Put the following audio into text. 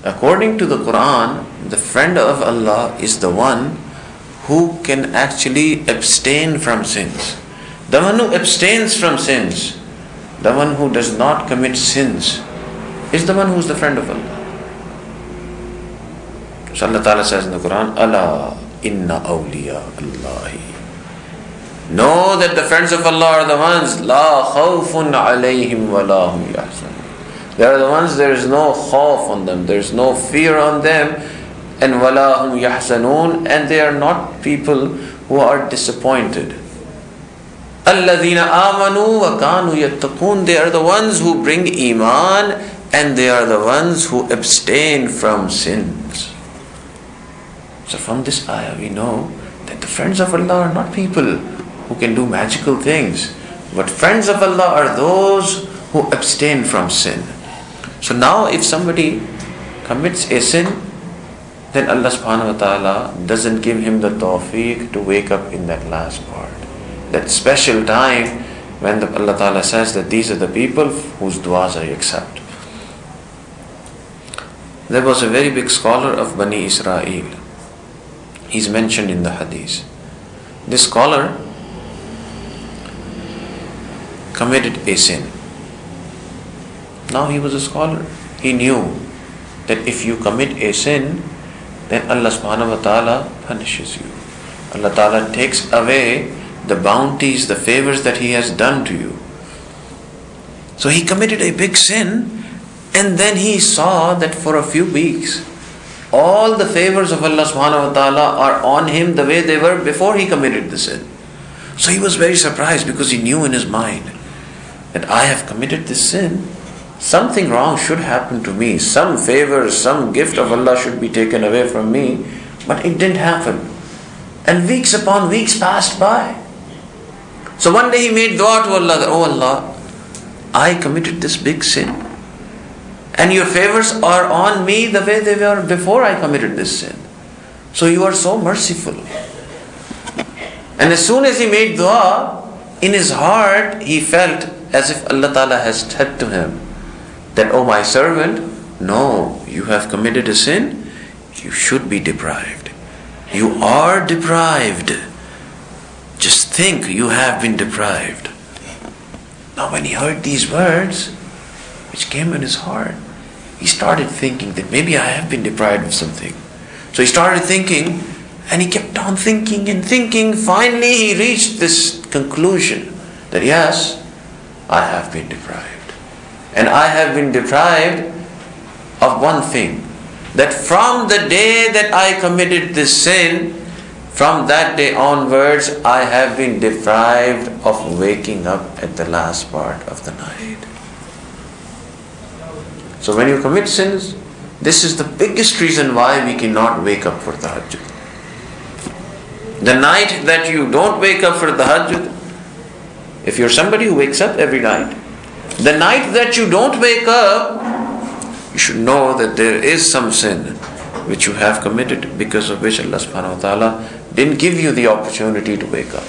According to the Quran, the friend of Allah is the one who can actually abstain from sins. The one who abstains from sins, the one who does not commit sins, is the one who is the friend of Allah. So Allah Ta'ala says in the Quran, Allah inna awliya Allahi. Know that the friends of Allah are the ones, la khawfun alayhim wa la hum yahzanun. They are the ones, there is no khawf on them, there is no fear on them, and wala hum yahzanun, and they are not people who are disappointed. Alladhina amanu wa kanu yattaqun. They are the ones who bring iman, and they are the ones who abstain from sins. So from this ayah we know that the friends of Allah are not people who can do magical things, but friends of Allah are those who abstain from sin. So now if somebody commits a sin, then Allah subhanahu wa ta'ala doesn't give him the tawfiq to wake up in that last part, that special time when Allah ta'ala says that these are the people whose du'as I accept. There was a very big scholar of Bani Israel. He's mentioned in the hadith. This scholar committed a sin. Now he was a scholar. He knew that if you commit a sin, then Allah subhanahu wa ta'ala punishes you. Allah ta'ala takes away the bounties, the favors that He has done to you. So he committed a big sin, and then he saw that for a few weeks, all the favors of Allah subhanahu wa ta'ala are on him the way they were before he committed the sin. So he was very surprised, because he knew in his mind that I have committed this sin. Something wrong should happen to me. Some favor, some gift of Allah should be taken away from me. But it didn't happen. And weeks upon weeks passed by. So one day he made dua to Allah, that, oh Allah, I committed this big sin, and your favors are on me the way they were before I committed this sin. So you are so merciful. And as soon as he made dua, in his heart he felt as if Allah Ta'ala has said to him that, oh my servant, no, you have committed a sin, you should be deprived. You are deprived. Just think, you have been deprived. Now when he heard these words, which came in his heart, he started thinking that maybe I have been deprived of something. So he started thinking, and he kept on thinking and thinking. Finally he reached this conclusion that yes, I have been deprived. And I have been deprived of one thing, that from the day that I committed this sin, from that day onwards, I have been deprived of waking up at the last part of the night. So when you commit sins, this is the biggest reason why we cannot wake up for tahajjud. The night that you don't wake up for tahajjud, if you're somebody who wakes up every night, the night that you don't wake up, you should know that there is some sin which you have committed, because of which Allah subhanahu wa ta'ala didn't give you the opportunity to wake up.